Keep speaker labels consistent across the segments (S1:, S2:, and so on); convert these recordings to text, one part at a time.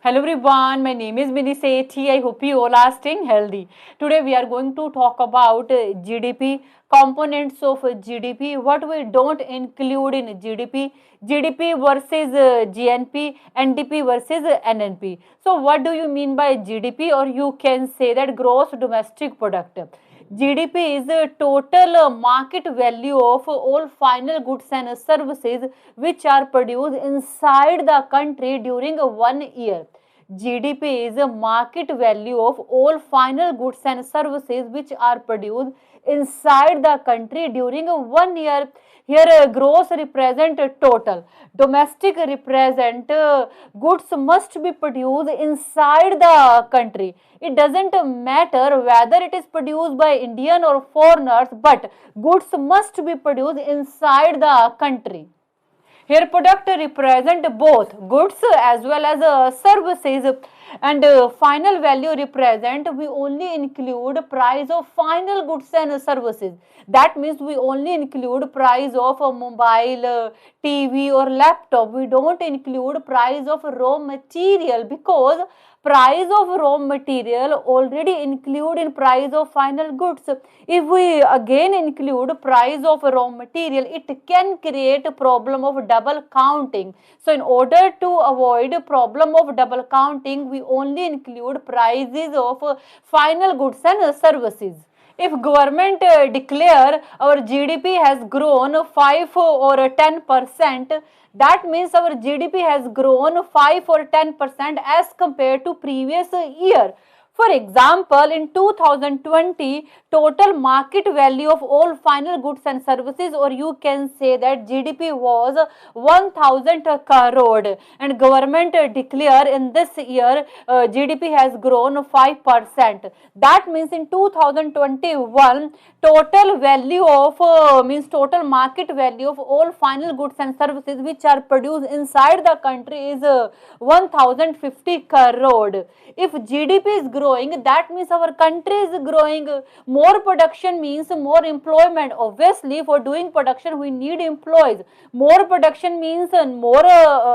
S1: Hello everyone, my name is Sethi. I hope you all are staying healthy. Today we are going to talk about GDP, components of GDP, what we don't include in GDP, GDP versus GNP, NDP versus NNP. So what do you mean by GDP, or you can say that gross domestic product. GDP is the total market value of all final goods and services which are produced inside the country during 1 year. GDP is a market value of all final goods and services which are produced inside the country during 1 year. Here, gross represent total. Domestic represent goods must be produced inside the country. It doesn't matter whether it is produced by Indian or foreigners, but goods must be produced inside the country. Here product represent both goods as well as services, and final value represent we only include price of final goods and services. That means we only include price of a mobile, TV or laptop. We don't include price of raw material, because price of raw material already include in price of final goods. If we again include price of raw material, it can create a problem of double counting. So in order to avoid a problem of double counting, we only include prices of final goods and services. If government declare our GDP has grown 5 or 10%, that means our GDP has grown 5 or 10% as compared to previous year. For example, in 2020, total market value of all final goods and services, or you can say that GDP was 1000 crore, and government declare in this year GDP has grown 5%. That means in 2021, total value of means total market value of all final goods and services which are produced inside the country is 1050 crore. If GDP is growing, that means our country is growing. More production means more employment. Obviously, for doing production, we need employees. More production means more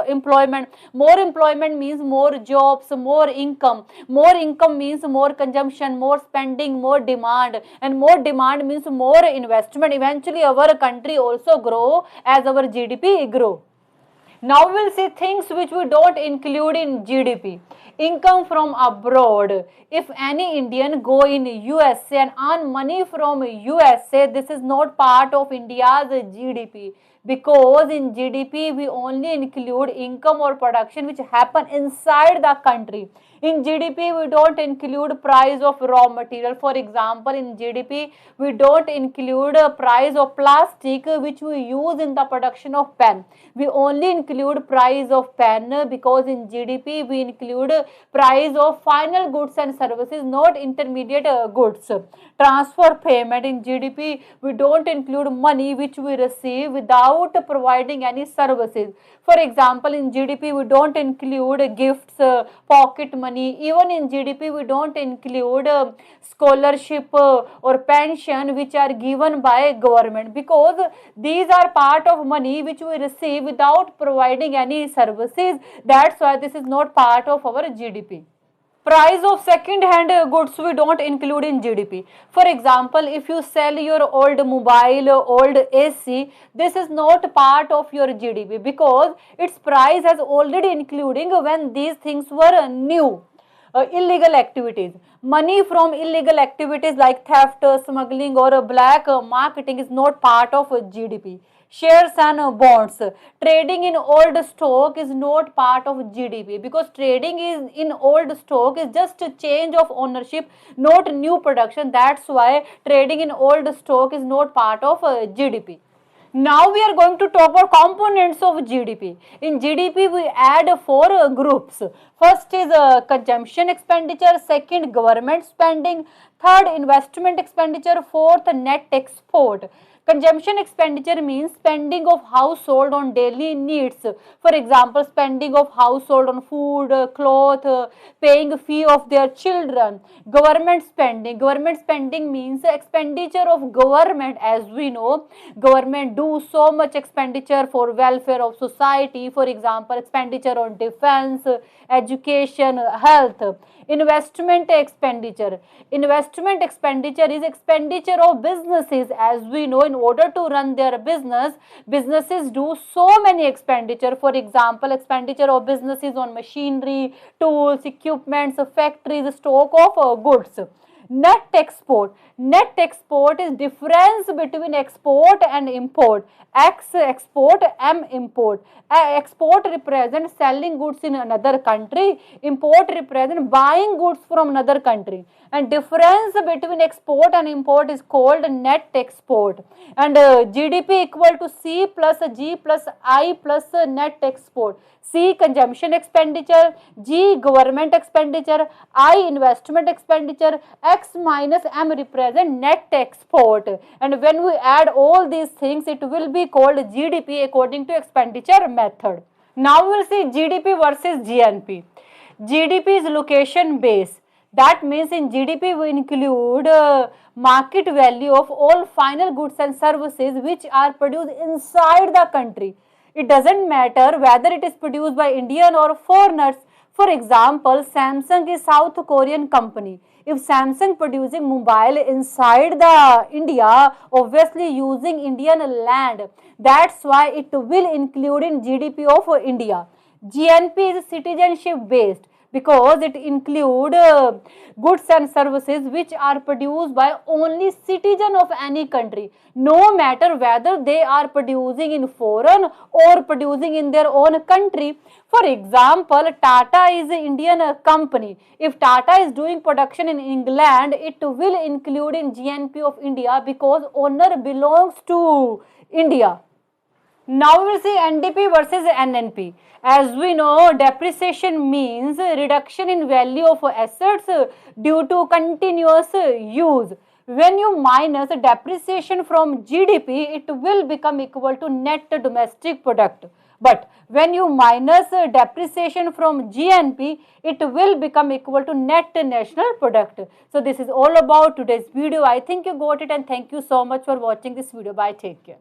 S1: employment. More employment means more jobs, more income. More income means more consumption, more spending, more demand. And more demand means more investment. Eventually, our country also grow as our GDP grow. Now we'll see things which we don't include in GDP. Income from abroad. If any Indian go in USA and earn money from USA, this is not part of India's GDP, because in GDP we only include income or production which happen inside the country. In GDP, we don't include price of raw material. For example, in GDP, we don't include price of plastic which we use in the production of pen. We only include price of pen, because in GDP, we include price of final goods and services, not intermediate goods. Transfer payment. In GDP, we don't include money which we receive without providing any services. For example, in GDP, we don't include gifts, pocket money. Even in GDP, we don't include scholarship or pension which are given by government, because these are part of money which we receive without providing any services. That's why this is not part of our GDP. Price of second hand goods we don't include in GDP. For example, if you sell your old mobile, old AC, this is not part of your GDP, because its price has already including when these things were new. Illegal activities. Money from illegal activities like theft, smuggling or black marketing is not part of GDP. Shares and bonds. Trading in old stock is not part of GDP, because trading is in old stock is just a change of ownership, not new production. That's why trading in old stock is not part of GDP. Now we are going to talk about components of GDP. In GDP, we add four groups. First is consumption expenditure, second government spending, third investment expenditure, fourth net export. Consumption expenditure means spending of household on daily needs. For example, spending of household on food, cloth, paying fee of their children. Government spending. Government spending means expenditure of government. As we know, government do so much expenditure for welfare of society. For example, expenditure on defense, education, health. Investment expenditure. Investment expenditure is expenditure of businesses. As we know, in order to run their business, businesses do so many expenditure. For example, expenditure of businesses on machinery, tools, equipments, factories, stock of goods. Net export. Net export is difference between export and import. X export, M import. Export represents selling goods in another country. Import represents buying goods from another country. And difference between export and import is called net export. And GDP equal to C plus G plus I plus net export. C consumption expenditure, G government expenditure, I investment expenditure, X minus M represent net export. And when we add all these things, it will be called GDP according to expenditure method. Now we will see GDP versus GNP. GDP is location based. That means in GDP we include market value of all final goods and services which are produced inside the country. It doesn't matter whether it is produced by Indian or foreigners. For example, Samsung is South Korean company. If Samsung producing mobile inside the India, obviously using Indian land, that's why it will include in GDP of India. GNP is citizenship based because it include goods and services which are produced by only citizen of any country, no matter whether they are producing in foreign or producing in their own country. For example, Tata is an Indian company. If Tata is doing production in England, it will include in GNP of India because owner belongs to India. Now we will see NDP versus NNP. As we know, depreciation means reduction in value of assets due to continuous use. When you minus depreciation from GDP, it will become equal to net domestic product. But when you minus depreciation from GNP, it will become equal to net national product. So this is all about today's video. I think you got it, and thank you so much for watching this video. Bye. Take care.